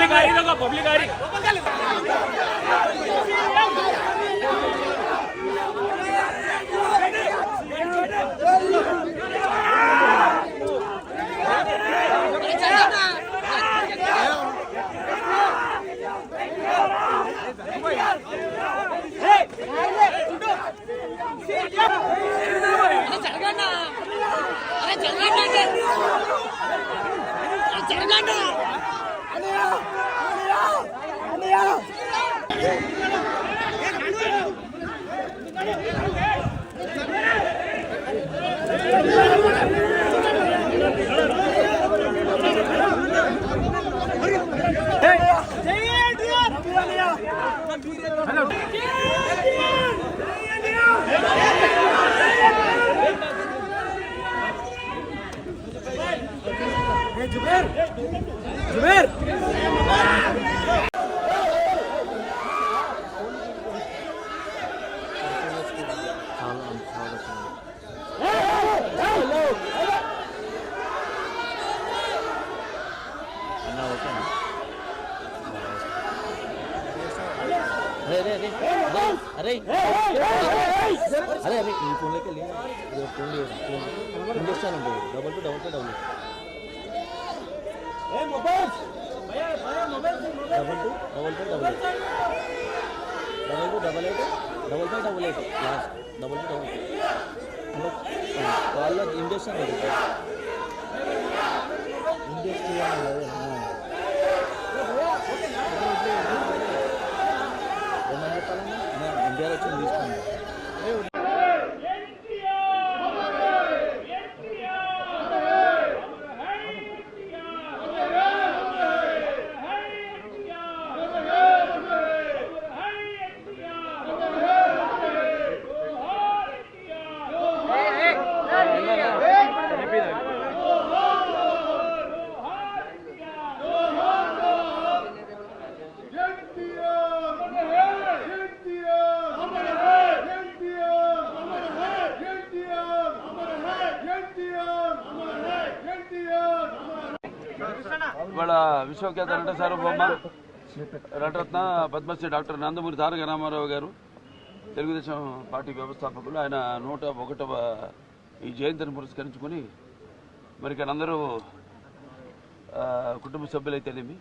Public आ रही है, public आ रही जुबेर जुबेर अरे अरे अरे ఈ ఫోన్ లోకి వెళ్ళి ఫోన్ ఇంజెక్షన్ ఉంది double to double A mobile భయ్యా భయ్యా mobile double to double eight last double to వాళ్ళ ఇంజెక్షన్ ఉంది ఇంజెక్షన్ ఇండియాలో వచ్చి తీసుకోండి ఇవాళ విశ్వఖ్యాత నట సార్వభౌమ నటరత్న పద్మశ్రీ డాక్టర్ నందమూరి తారక రామారావు గారు తెలుగుదేశం పార్టీ వ్యవస్థాపకులు. ఆయన 101వ ఈ జయంతిని పురస్కరించుకొని మరి ఇక్కడ అందరూ కుటుంబ సభ్యులైతేనేమి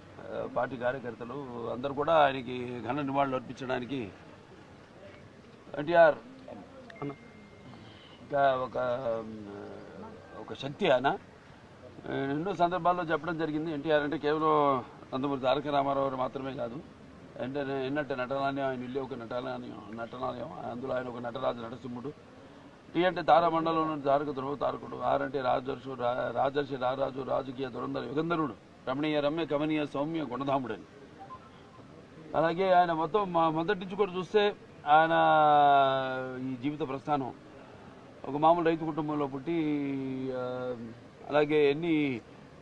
పార్టీ కార్యకర్తలు అందరూ కూడా ఆయనకి ఘన నివాళులు అర్పించడానికి ఎన్టీఆర్ ఒక శక్తి ఆయన ఎన్నో సందర్భాల్లో చెప్పడం జరిగింది. ఎన్టీఆర్ అంటే కేవలం నందమూరి తారక రామారావు గారు మాత్రమే కాదు, ఎన్నట్టు నటనాలయం, ఆయన ఇల్లు ఒక నటనాలయం, అందులో ఆయన ఒక నటరాజు నటసింహుడు. టీ అంటే తారామండలంలో తారక ధ్రువ తారకుడు, ఆర్ అంటే రాజర్షి రారాజు రాజకీయ దురంధర యుగంధరుడు, రమణీయ రమ్య కమనీయ సౌమ్య గుణధాముడని. అలాగే ఆయన మొత్తం మొదటి నుంచి కూడా చూస్తే ఆయన ఈ జీవిత ప్రస్థానం ఒక మామూలు రైతు కుటుంబంలో పుట్టి అలాగే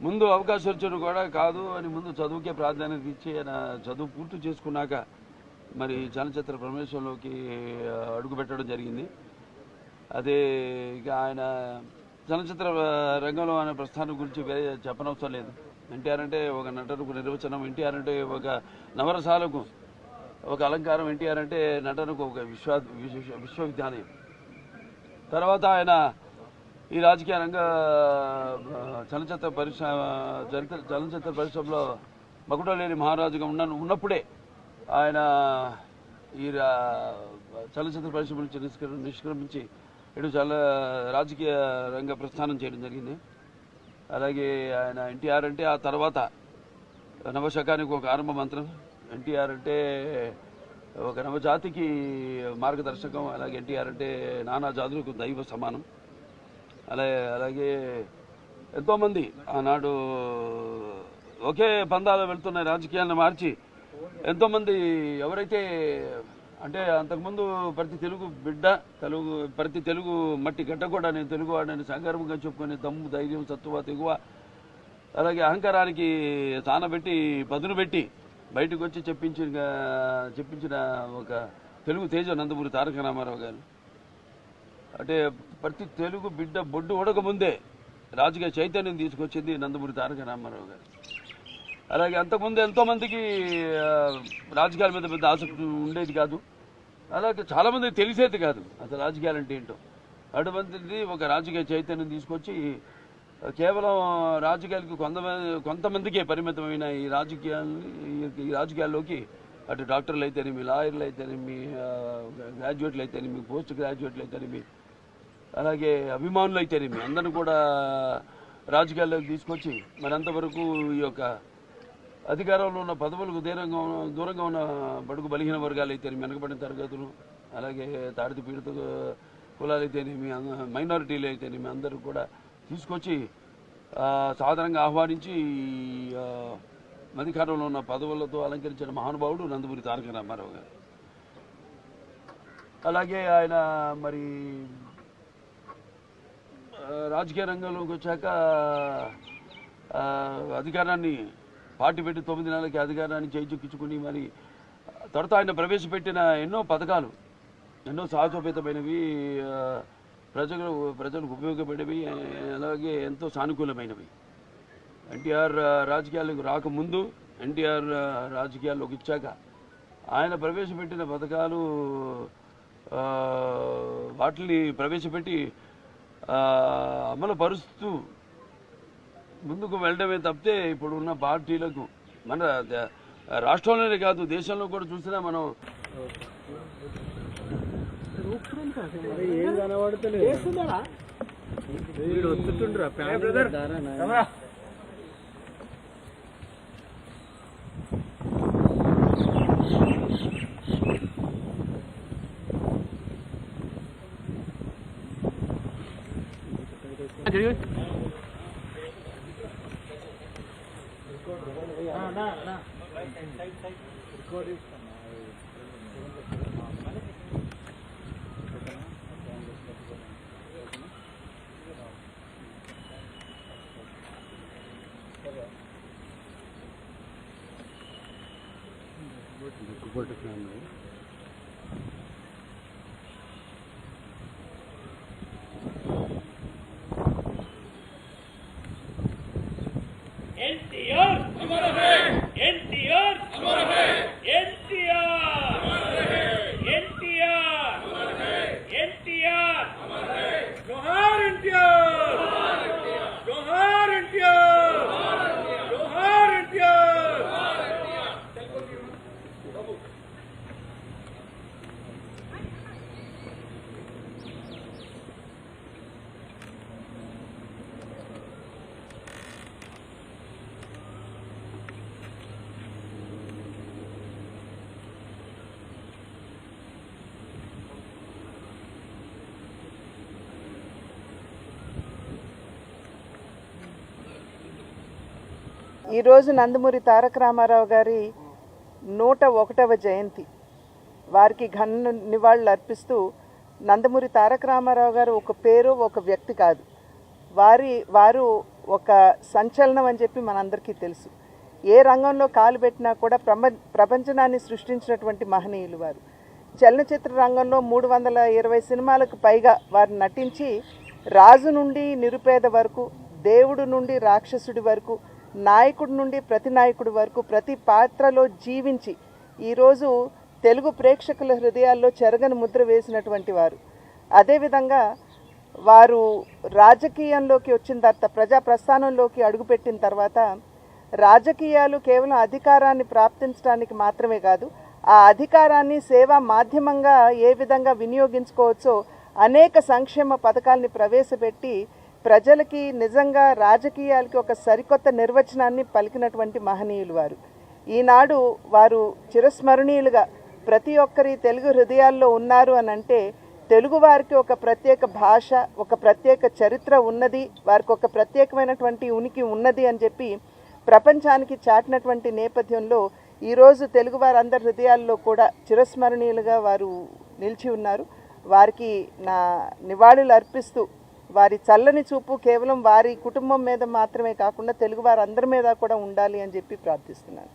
ముందు అవకాశం వచ్చాడు కూడా కాదు అని ముందు చదువుకే ప్రాధాన్యత ఇచ్చి ఆయన చదువు పూర్తి చేసుకున్నాక మరి చలనచిత్ర ప్రవేశంలోకి అడుగుపెట్టడం జరిగింది. అదే ఇక ఆయన చలనచిత్ర రంగంలో ఆయన ప్రస్థానం గురించి వేరే చెప్పనవసరం లేదు. ఎన్టీఆర్ అంటే ఒక నటనకు నిర్వచనం, ఎన్టీఆర్ అంటే ఒక నవరసాలకు ఒక అలంకారం, ఎన్టీఆర్ అంటే నటనకు ఒక విశ్వవిద్యాలయం. తర్వాత ఆయన ఈ రాజకీయ రంగ చలనచిత్ర పరిశ్రమలో మకుటలేని మహారాజుగా ఉన్నప్పుడే ఆయన ఈ చలనచిత్ర పరిశ్రమ నుంచి నిష్క్రమించి ఇటు రాజకీయ రంగ ప్రస్థానం చేయడం జరిగింది. అలాగే ఆయన ఎన్టీఆర్ అంటే ఆ తర్వాత నవశకానికి ఒక ఆరంభ మంత్రం, ఎన్టీఆర్ అంటే ఒక నవజాతికి మార్గదర్శకం, అలాగే ఎన్టీఆర్ అంటే నానా జాతులకు దైవ సమానం. అలాగే ఎంతోమంది ఆనాడు ఒకే పందాలో వెళ్తున్న రాజకీయాలను మార్చి ఎంతోమంది ఎవరైతే అంటే అంతకుముందు ప్రతి తెలుగు మట్టి గడ్డ కూడా నేను తెలుగువాడని సంగర్వంగా చెప్పుకొని దమ్ము ధైర్యం సత్తువ తెగువ అలాగే అహంకారానికి సానబెట్టి పదును పెట్టి బయటకు వచ్చి చెప్పించిన ఒక తెలుగు తేజ నందమూరి తారక రామారావు గారు. అంటే ప్రతి తెలుగు బిడ్డ బొడ్డు ఉడక ముందే రాజకీయ చైతన్యం తీసుకొచ్చింది నందమూరి తారక రామారావు గారు. అలాగే అంతకుముందు ఎంతోమందికి రాజకీయాల మీద పెద్ద ఆసక్తి ఉండేది కాదు, అలాగే చాలామందికి తెలిసేది కాదు అసలు రాజకీయాలు అంటే ఏంటో. అటువంటిది ఒక రాజకీయ చైతన్యం తీసుకొచ్చి కేవలం రాజకీయాలకు కొంతమందికే పరిమితమైన ఈ రాజకీయాల్లోకి అటు డాక్టర్లు అయితేనేమి, లాయర్లు అయితేనేమి, గ్రాడ్యుయేట్లు అయితేనేమి, పోస్ట్ గ్రాడ్యుయేట్లు అయితేనేమి, అలాగే అభిమానులు అయితేనేమి అందరూ కూడా రాజకీయాల్లోకి తీసుకొచ్చి మరి అంతవరకు ఈ యొక్క అధికారంలో ఉన్న పదవులకు దూరంగా ఉన్న బడుగు బలహీన వర్గాలు అయితేనేమి, వెనకబడిన తరగతులు, అలాగే తాడిత పీడిత కులాలు అయితేనేమి, మైనారిటీలు అయితేనేమి అందరూ కూడా తీసుకొచ్చి సాధారణంగా ఆహ్వానించి అధికారంలో ఉన్న పదవులతో అలంకరించిన మహానుభావుడు నందమూరి తారక రామారావు గారు. అలాగే ఆయన మరి రాజకీయ రంగంలోకి వచ్చాక అధికారాన్ని పార్టీ పెట్టి 9 నెలలకి అధికారాన్ని చేజిక్కించుకుని మరి తర్వాత ఆయన ప్రవేశపెట్టిన ఎన్నో పథకాలు ఎన్నో సాహసోపేతమైనవి, ప్రజలకు ఉపయోగపడేవి, అలాగే ఎంతో సానుకూలమైనవి. ఎన్టీఆర్ రాజకీయాలకు రాకముందు, ఎన్టీఆర్ రాజకీయాల్లోకి ఇచ్చాక ఆయన ప్రవేశపెట్టిన పథకాలు వాటిని ప్రవేశపెట్టి అమలు పరుస్తూ ముందుకు వెళ్ళడమే తప్పితే ఇప్పుడున్న పార్టీలకు మన రాష్ట్రంలోనే కాదు దేశంలో కూడా చూసినా మనం ఏం కనబడతలేదు. एनटीआर हमारा है, एनटीआर हमारा है, एनटीआर हमारा है, एनटीआर हमारा है, एनटीआर हमारा है, जोहार एनटीआर, जोहार एनटीआर, जोहार एनटीआर। ఈరోజు నందమూరి తారక రామారావు గారి 101వ జయంతి. వారికి ఘన నివాళులు అర్పిస్తూ నందమూరి తారక రామారావు గారు ఒక పేరు, ఒక వ్యక్తి కాదు, వారు ఒక సంచలనం అని చెప్పి మనందరికీ తెలుసు. ఏ రంగంలో కాలు పెట్టినా కూడా ప్రపంచనాన్ని సృష్టించినటువంటి మహనీయులు వారు. చలనచిత్ర రంగంలో 320 సినిమాలకు పైగా వారు నటించి రాజు నుండి నిరుపేద వరకు, దేవుడు నుండి రాక్షసుడి వరకు, నాయకుడి నుండి ప్రతి నాయకుడి వరకు ప్రతి పాత్రలో జీవించి ఈరోజు తెలుగు ప్రేక్షకుల హృదయాల్లో చెరగని ముద్ర వేసినటువంటి వారు. అదేవిధంగా వారు రాజకీయంలోకి వచ్చిన తర్వాత, ప్రజా ప్రస్థానంలోకి అడుగుపెట్టిన తర్వాత రాజకీయాలు కేవలం అధికారాన్ని ప్రాప్తించడానికి మాత్రమే కాదు, ఆ అధికారాన్ని సేవా మాధ్యమంగా ఏ విధంగా వినియోగించుకోవచ్చో అనేక సంక్షేమ పథకాల్ని ప్రవేశపెట్టి ప్రజలకి నిజంగా రాజకీయాలకి ఒక సరికొత్త నిర్వచనాన్ని పలికినటువంటి మహనీయులు వారు. ఈనాడు వారు చిరస్మరణీయులుగా ప్రతి ఒక్కరి తెలుగు హృదయాల్లో ఉన్నారు అని అంటే తెలుగు వారికి ఒక ప్రత్యేక భాష, ఒక ప్రత్యేక చరిత్ర ఉన్నది, వారికి ఒక ప్రత్యేకమైనటువంటి ఉనికి ఉన్నది అని చెప్పి ప్రపంచానికి చాటినటువంటి నేపథ్యంలో ఈరోజు తెలుగు వారందరి హృదయాల్లో కూడా చిరస్మరణీయులుగా వారు నిలిచి ఉన్నారు. వారికి నా నివాళులు అర్పిస్తూ వారి చల్లని చూపు కేవలం వారి కుటుంబం మీద మాత్రమే కాకుండా తెలుగు వారందరి మీద కూడా ఉండాలి అని చెప్పి ప్రార్థిస్తున్నాను.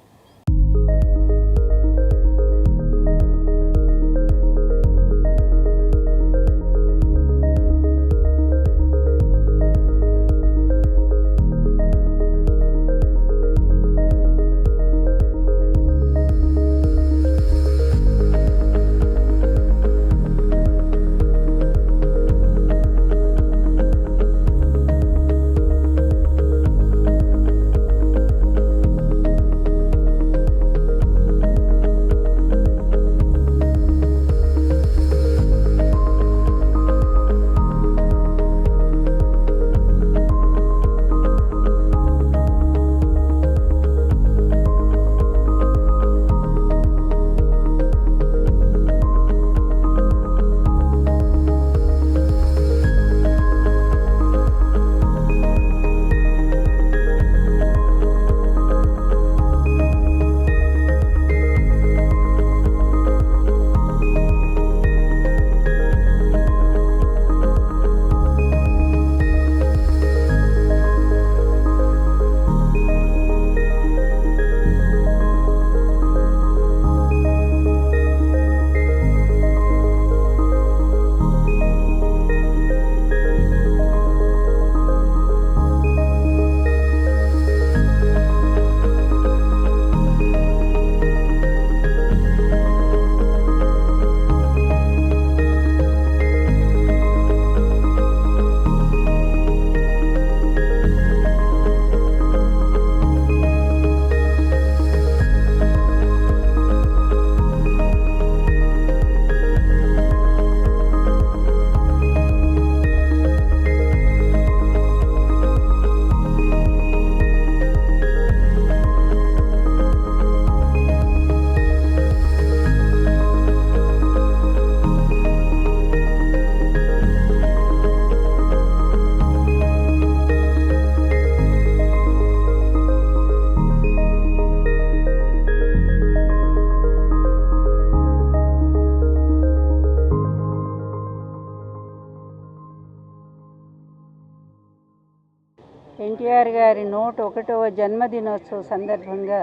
గారి 101వ జన్మదినోత్సవ సందర్భంగా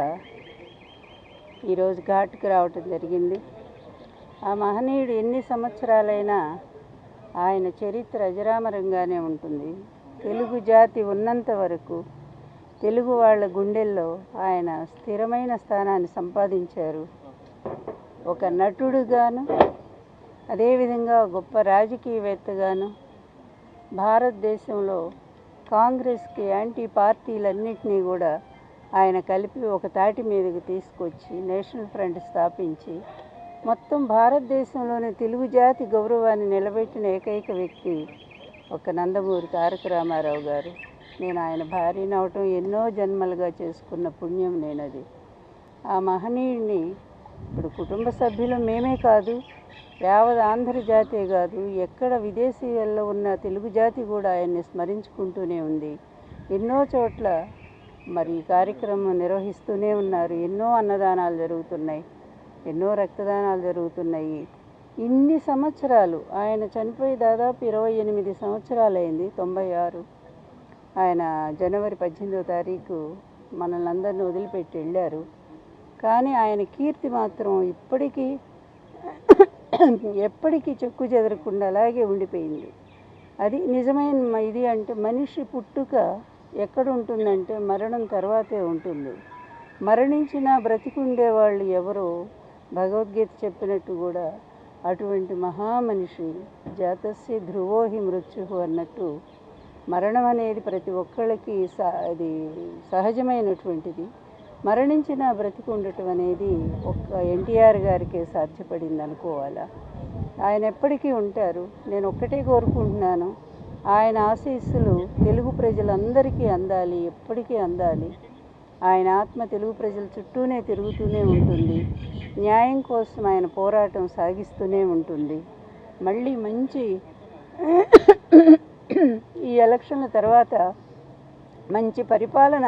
ఈరోజు ఘాట్కి రావటం జరిగింది. ఆ మహనీయుడు ఎన్ని సంవత్సరాలైనా ఆయన చరిత్ర అజరామరంగానే ఉంటుంది. తెలుగు జాతి ఉన్నంత వరకు తెలుగు వాళ్ళ గుండెల్లో ఆయన స్థిరమైన స్థానాన్ని సంపాదించారు. ఒక నటుడుగాను, అదేవిధంగా గొప్ప రాజకీయవేత్తగాను భారతదేశంలో కాంగ్రెస్కి యాంటీ పార్టీలన్నింటినీ కూడా ఆయన కలిపి ఒక తాటి మీదకి తీసుకొచ్చి నేషనల్ ఫ్రంట్ స్థాపించి మొత్తం భారతదేశంలోని తెలుగు జాతి గౌరవాన్ని నిలబెట్టిన ఏకైక వ్యక్తి ఒక నందమూరి తారక రామారావు గారు. నేను ఆయన భార్యను అవటం ఎన్నో జన్మలుగా చేసుకున్న పుణ్యం నేనది. ఆ మహనీయుడిని ఇప్పుడు కుటుంబ సభ్యులు మేమే కాదు, యావత్ ఆంధ్ర జాతే కాదు, ఎక్కడ విదేశీయాల్లో ఉన్న తెలుగు జాతి కూడా ఆయన్ని స్మరించుకుంటూనే ఉంది. ఎన్నో చోట్ల మరి ఈ కార్యక్రమం నిర్వహిస్తూనే ఉన్నారు. ఎన్నో అన్నదానాలు జరుగుతున్నాయి, ఎన్నో రక్తదానాలు జరుగుతున్నాయి. ఇన్ని సంవత్సరాలు ఆయన చనిపోయి దాదాపు 28 సంవత్సరాలైంది. 96 ఆయన జనవరి 18వ తారీఖు మనల్ని అందరినీ వదిలిపెట్టి వెళ్ళారు. కానీ ఆయన కీర్తి మాత్రం ఇప్పటికీ ఎప్పటికీ చెక్కు చెదరకుండా అలాగే ఉండిపోయింది. అది నిజమైన ఇది అంటే మనిషి పుట్టుక ఎక్కడ ఉంటుందంటే మరణం తర్వాతే ఉంటుంది. మరణించినా బ్రతికుండే వాళ్ళు ఎవరో భగవద్గీత చెప్పినట్టు కూడా అటువంటి మహామనిషి జాతస్య ధ్రువోహి మృత్యు అన్నట్టు మరణం అనేది ప్రతి ఒక్కళ్ళకి అది సహజమైనటువంటిది. మరణించిన బ్రతికుండటం అనేది ఒక్క ఎన్టీఆర్ గారికే సాధ్యపడింది అనుకోవాలా. ఆయన ఎప్పటికీ ఉంటారు. నేను ఒక్కటే కోరుకుంటున్నాను, ఆయన ఆశీస్సులు తెలుగు ప్రజలందరికీ అందాలి, ఎప్పటికీ అందాలి. ఆయన ఆత్మ తెలుగు ప్రజల చుట్టూనే తిరుగుతూనే ఉంటుంది. న్యాయం కోసం ఆయన పోరాటం సాగిస్తూనే ఉంటుంది. మళ్ళీ మంచి ఈ ఎలక్షన్ల తర్వాత మంచి పరిపాలన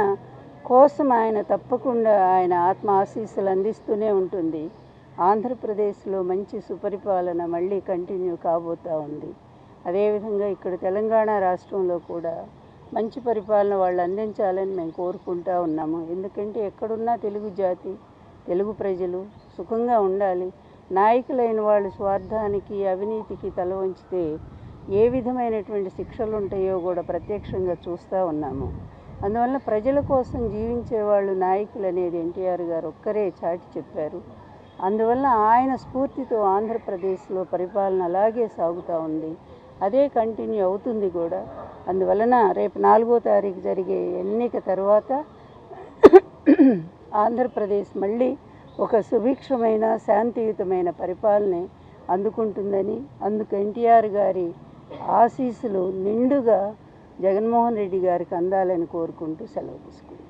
కోసం ఆయన తప్పకుండా ఆయన ఆత్మ ఆశీస్సులు అందిస్తూనే ఉంటుంది. ఆంధ్రప్రదేశ్లో మంచి సుపరిపాలన మళ్ళీ కంటిన్యూ కాబోతూ ఉంది. అదేవిధంగా ఇక్కడ తెలంగాణ రాష్ట్రంలో కూడా మంచి పరిపాలన వాళ్ళు అందించాలని మేము కోరుకుంటూ ఉన్నాము. ఎందుకంటే ఎక్కడున్నా తెలుగు జాతి, తెలుగు ప్రజలు సుఖంగా ఉండాలి. నాయకులైన వాళ్ళు స్వార్థానికి, అవినీతికి తల వంచితే ఏ విధమైనటువంటి శిక్షలు ఉంటాయో కూడా ప్రత్యక్షంగా చూస్తూ ఉన్నాము. అందువల్ల ప్రజల కోసం జీవించే వాళ్ళు నాయకులు అనేది ఎన్టీఆర్ గారు ఒక్కరే చాటి చెప్పారు. అందువల్ల ఆయన స్ఫూర్తితో ఆంధ్రప్రదేశ్లో పరిపాలన అలాగే సాగుతూ ఉంది. అదే కంటిన్యూ అవుతుంది కూడా. అందువలన రేపు 4వ తారీఖు జరిగే ఎన్నిక తర్వాత ఆంధ్రప్రదేశ్ మళ్ళీ ఒక సుభిక్షమైన శాంతియుతమైన పరిపాలన అందుకుంటుందని, అందుకు ఎన్టీఆర్ గారి ఆశీస్సులు నిండుగా జగన్మోహన్ రెడ్డి గారికి అందాలని కోరుకుంటూ సెలవు తీసుకుంటాను.